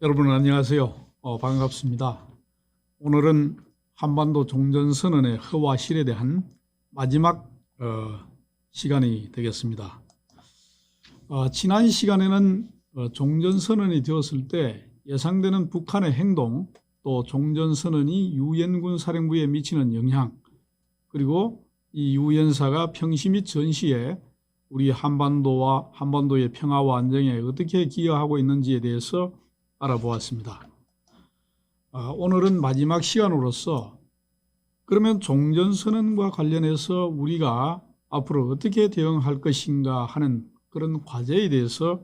여러분 안녕하세요. 반갑습니다. 오늘은 한반도 종전선언의 허와 실에 대한 마지막 시간이 되겠습니다. 지난 시간에는 종전선언이 되었을 때 예상되는 북한의 행동, 또 종전선언이 유엔군 사령부에 미치는 영향, 그리고 이 유엔사가 평시 및 전시에 우리 한반도의 평화와 안정에 어떻게 기여하고 있는지에 대해서 알아보았습니다. 오늘은 마지막 시간으로서 그러면 종전선언과 관련해서 우리가 앞으로 어떻게 대응할 것인가 하는 그런 과제에 대해서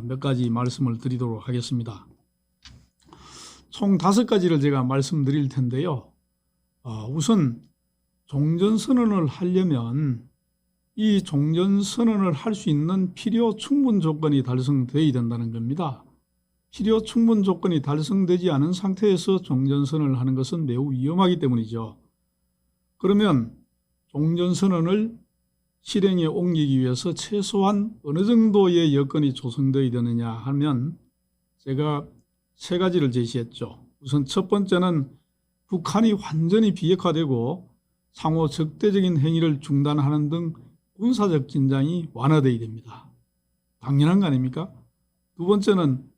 몇 가지 말씀을 드리도록 하겠습니다. 총 5가지를 제가 말씀드릴 텐데요. 우선 종전선언을 하려면 이 종전선언을 할 수 있는 필요 충분 조건이 달성되어야 된다는 겁니다. 필요 충분 조건이 달성되지 않은 상태에서 종전선언을 하는 것은 매우 위험하기 때문이죠. 그러면 종전선언을 실행에 옮기기 위해서 최소한 어느 정도의 여건이 조성되어야 되느냐 하면 제가 3가지를 제시했죠. 우선 첫 번째는 북한이 완전히 비핵화되고 상호 적대적인 행위를 중단하는 등 군사적 긴장이 완화되어야 됩니다. 당연한 거 아닙니까? 두 번째는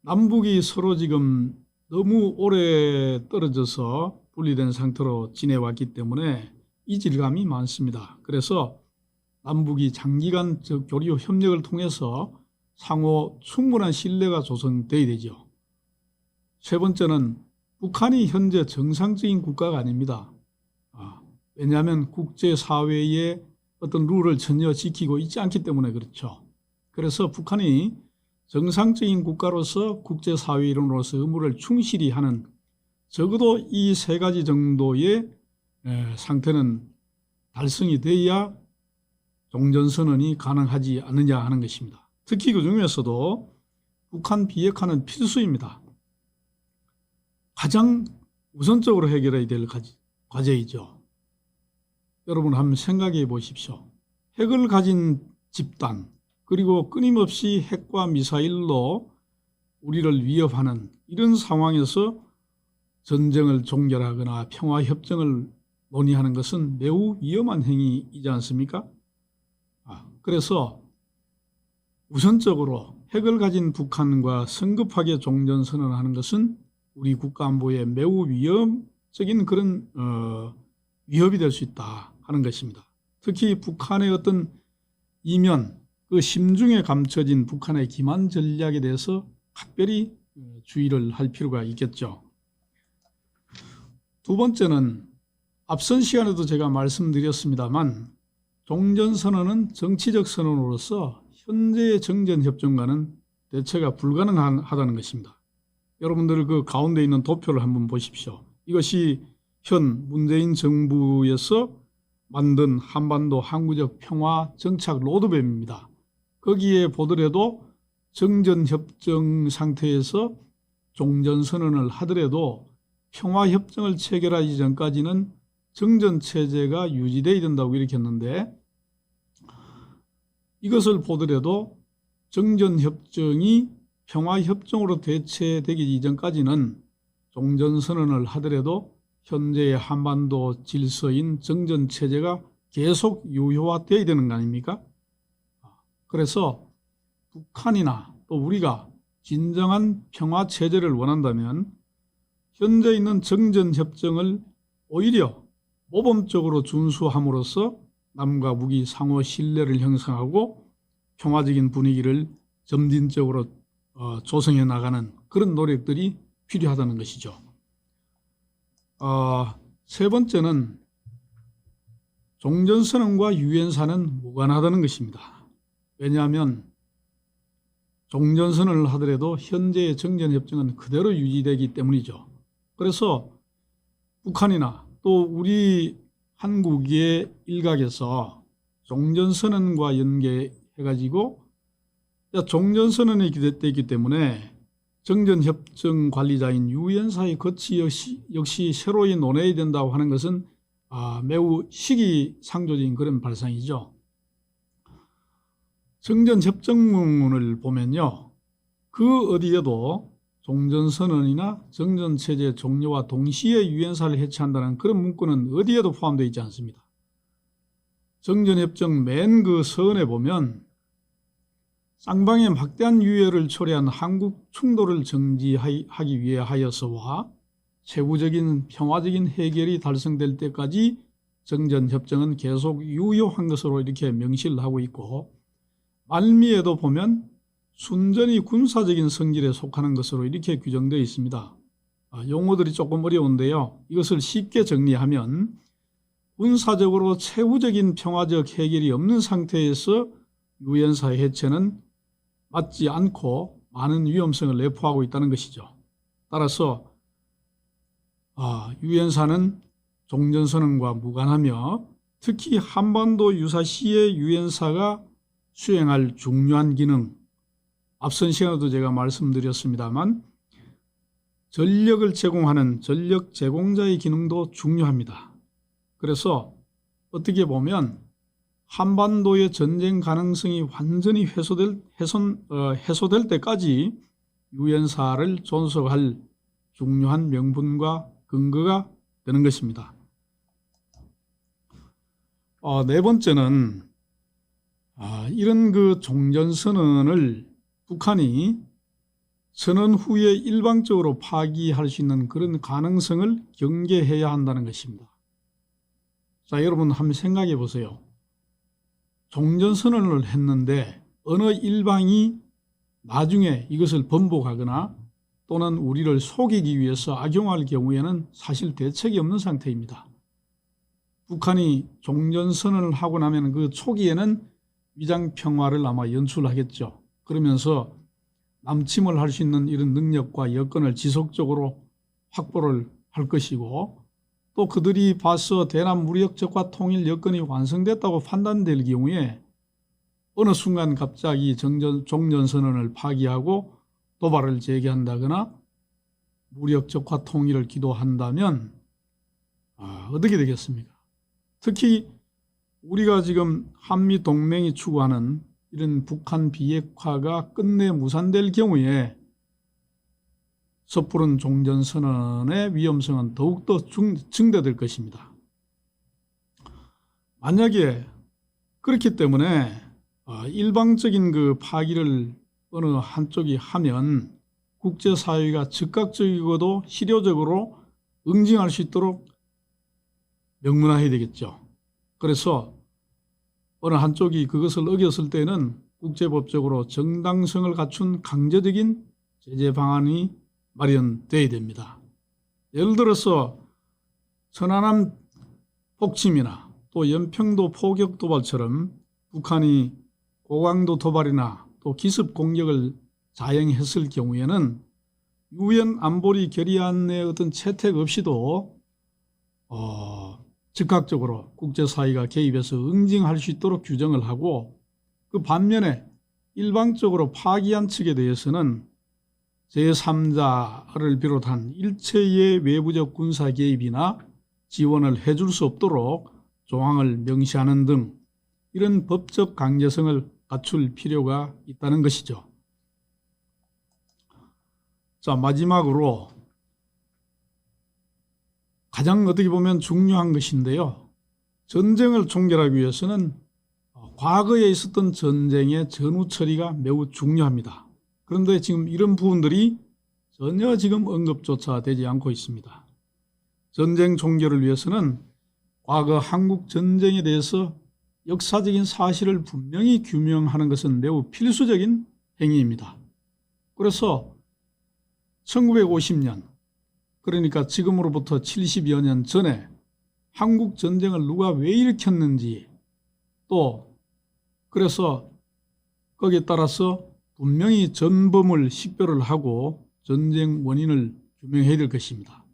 남북이 서로 지금 너무 오래 떨어져서 분리된 상태로 지내왔기 때문에 이질감이 많습니다. 그래서 남북이 장기간 교류 협력을 통해서 상호 충분한 신뢰가 조성돼야 되죠. 세 번째는 북한이 현재 정상적인 국가가 아닙니다. 왜냐하면 국제사회의 어떤 룰을 전혀 지키고 있지 않기 때문에 그렇죠. 그래서 북한이 정상적인 국가로서 국제사회 일원으로서 의무를 충실히 하는 적어도 이 3가지 정도의 상태는 달성이 돼야 종전선언이 가능하지 않느냐 하는 것입니다. 특히 그 중에서도 북한 비핵화는 필수입니다. 가장 우선적으로 해결해야 될 과제이죠. 여러분 한번 생각해 보십시오. 핵을 가진 집단, 그리고 끊임없이 핵과 미사일로 우리를 위협하는 이런 상황에서 전쟁을 종결하거나 평화협정을 논의하는 것은 매우 위험한 행위이지 않습니까? 그래서 우선적으로 핵을 가진 북한과 성급하게 종전선언하는 것은 우리 국가안보에 매우 위험적인 그런 위협이 될 수 있다 하는 것입니다. 특히 북한의 어떤 이면, 그 심중에 감춰진 북한의 기만 전략에 대해서 각별히 주의를 할 필요가 있겠죠. 두 번째는 앞선 시간에도 제가 말씀드렸습니다만 종전선언은 정치적 선언으로서 현재의 정전협정과는 대체가 불가능하다는 것입니다. 여러분들 그 가운데 있는 도표를 한번 보십시오. 이것이 현 문재인 정부에서 만든 한반도 항구적 평화 정착 로드맵입니다. 거기에 보더라도 정전협정 상태에서 종전선언을 하더라도 평화협정을 체결하기 전까지는 정전체제가 유지되어야 된다고 이렇게 했는데, 이것을 보더라도 정전협정이 평화협정으로 대체되기 이전까지는 종전선언을 하더라도 현재의 한반도 질서인 정전체제가 계속 유효화되어야 되는 거 아닙니까? 그래서 북한이나 또 우리가 진정한 평화체제를 원한다면 현재 있는 정전협정을 오히려 모범적으로 준수함으로써 남과 북이 상호 신뢰를 형성하고 평화적인 분위기를 점진적으로 조성해 나가는 그런 노력들이 필요하다는 것이죠. 세 번째는 종전선언과 유엔사는 무관하다는 것입니다. 왜냐하면 종전선언을 하더라도 현재의 정전협정은 그대로 유지되기 때문이죠. 그래서 북한이나 또 우리 한국의 일각에서 종전선언과 연계해가지고 종전선언이 기대되기 때문에 정전협정 관리자인 유엔사의 거치 역시 새로이 논해야 된다고 하는 것은 매우 시기상조적인 그런 발상이죠. 정전협정문을 보면요, 그 어디에도 종전선언이나 정전체제 종료와 동시에 유엔사를 해체한다는 그런 문구는 어디에도 포함되어 있지 않습니다. 정전협정 맨 그 서원에 보면 쌍방의 막대한 유해를 초래한 한국 충돌을 정지하기 위해 하여서와 세부적인 평화적인 해결이 달성될 때까지 정전협정은 계속 유효한 것으로 이렇게 명시를 하고 있고, 말미에도 보면 순전히 군사적인 성질에 속하는 것으로 이렇게 규정되어 있습니다. 용어들이 조금 어려운데요. 이것을 쉽게 정리하면 군사적으로 세부적인 평화적 해결이 없는 상태에서 유엔사 해체는 맞지 않고 많은 위험성을 내포하고 있다는 것이죠. 따라서 유엔사는 종전선언과 무관하며 특히 한반도 유사시에 유엔사가 수행할 중요한 기능, 앞선 시간에도 제가 말씀드렸습니다만 전력을 제공하는 전력 제공자의 기능도 중요합니다. 그래서 어떻게 보면 한반도의 전쟁 가능성이 완전히 해소될 때까지 유엔사를 존속할 중요한 명분과 근거가 되는 것입니다. 네 번째는 이런 그 종전선언을 북한이 선언 후에 일방적으로 파기할 수 있는 그런 가능성을 경계해야 한다는 것입니다. 자, 여러분 한번 생각해 보세요. 종전선언을 했는데 어느 일방이 나중에 이것을 번복하거나 또는 우리를 속이기 위해서 악용할 경우에는 사실 대책이 없는 상태입니다. 북한이 종전선언을 하고 나면 그 초기에는 위장평화를 아마 연출하겠죠. 그러면서 남침을 할 수 있는 이런 능력과 여건을 지속적으로 확보를 할 것이고, 또 그들이 봐서 대남 무력적과 통일 여건이 완성됐다고 판단될 경우에 어느 순간 갑자기 종전선언을 파기하고 도발을 재개한다거나 무력적과 통일을 기도한다면 어떻게 되겠습니까? 특히 우리가 지금 한미동맹이 추구하는 이런 북한 비핵화가 끝내 무산될 경우에 섣부른 종전선언의 위험성은 더욱더 증대될 것입니다. 만약에 그렇기 때문에 일방적인 그 파기를 어느 한쪽이 하면 국제사회가 즉각적이고도 실효적으로 응징할 수 있도록 명문화해야 되겠죠. 그래서 어느 한쪽이 그것을 어겼을 때는 국제법적으로 정당성을 갖춘 강제적인 제재 방안이 마련되어야 됩니다. 예를 들어서 천안함 폭침이나 또 연평도 포격 도발처럼 북한이 고강도 도발이나 또 기습 공격을 자행했을 경우에는 유엔 안보리 결의안의 어떤 채택 없이도 즉각적으로 국제사회가 개입해서 응징할 수 있도록 규정을 하고, 그 반면에 일방적으로 파기한 측에 대해서는 제3자를 비롯한 일체의 외부적 군사 개입이나 지원을 해줄 수 없도록 조항을 명시하는 등 이런 법적 강제성을 갖출 필요가 있다는 것이죠. 자, 마지막으로 가장 어떻게 보면 중요한 것인데요. 전쟁을 종결하기 위해서는 과거에 있었던 전쟁의 전후 처리가 매우 중요합니다. 그런데 지금 이런 부분들이 전혀 지금 언급조차 되지 않고 있습니다. 전쟁 종결을 위해서는 과거 한국 전쟁에 대해서 역사적인 사실을 분명히 규명하는 것은 매우 필수적인 행위입니다. 그래서 1950년, 그러니까 지금으로부터 70여 년 전에 한국 전쟁을 누가 왜 일으켰는지, 또 그래서 거기에 따라서 분명히 전범을 식별을 하고 전쟁 원인을 규명해야 될 것입니다.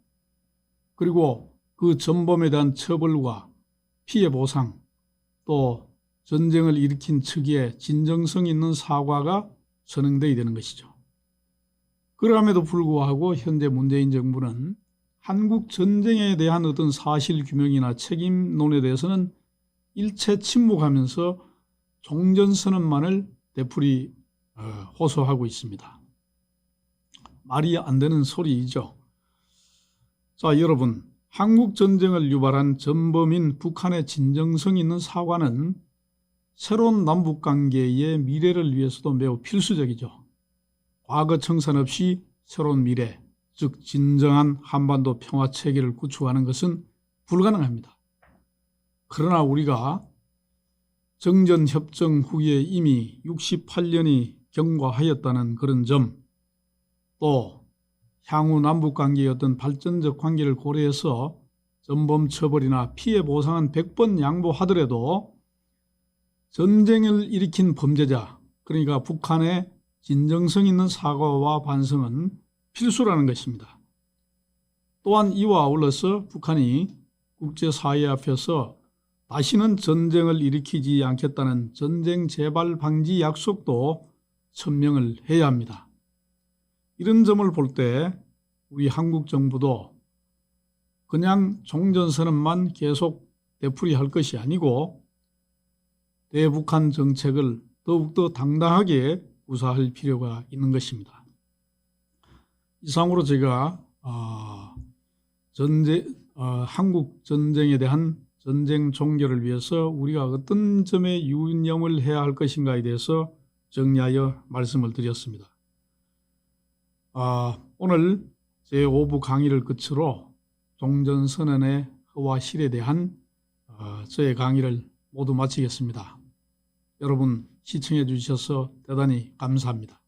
그리고 그 전범에 대한 처벌과 피해 보상, 또 전쟁을 일으킨 측의 진정성 있는 사과가 선행되어야 되는 것이죠. 그럼에도 불구하고 현재 문재인 정부는 한국 전쟁에 대한 어떤 사실 규명이나 책임론에 대해서는 일체 침묵하면서 종전선언만을 되풀이 호소하고 있습니다. 말이 안 되는 소리이죠. 자, 여러분, 한국 전쟁을 유발한 전범인 북한의 진정성 있는 사과는 새로운 남북관계의 미래를 위해서도 매우 필수적이죠. 과거 청산 없이 새로운 미래, 즉 진정한 한반도 평화체계를 구축하는 것은 불가능합니다. 그러나 우리가 정전협정 후에 이미 68년이 경과하였다는 그런 점, 또 향후 남북관계의 어떤 발전적 관계를 고려해서 전범 처벌이나 피해 보상은 100번 양보하더라도 전쟁을 일으킨 범죄자, 그러니까 북한의 진정성 있는 사과와 반성은 필수라는 것입니다. 또한 이와 아울러서 북한이 국제사회 앞에서 다시는 전쟁을 일으키지 않겠다는 전쟁 재발 방지 약속도 천명을 해야 합니다. 이런 점을 볼 때 우리 한국 정부도 그냥 종전선언만 계속 되풀이할 것이 아니고 대북한 정책을 더욱더 당당하게 구사할 필요가 있는 것입니다. 이상으로 제가 한국 전쟁에 대한 전쟁 종결을 위해서 우리가 어떤 점에 유념을 해야 할 것인가에 대해서 정리하여 말씀을 드렸습니다. 오늘 제5부 강의를 끝으로 종전선언의 허와 실에 대한 저의 강의를 모두 마치겠습니다. 여러분 시청해 주셔서 대단히 감사합니다.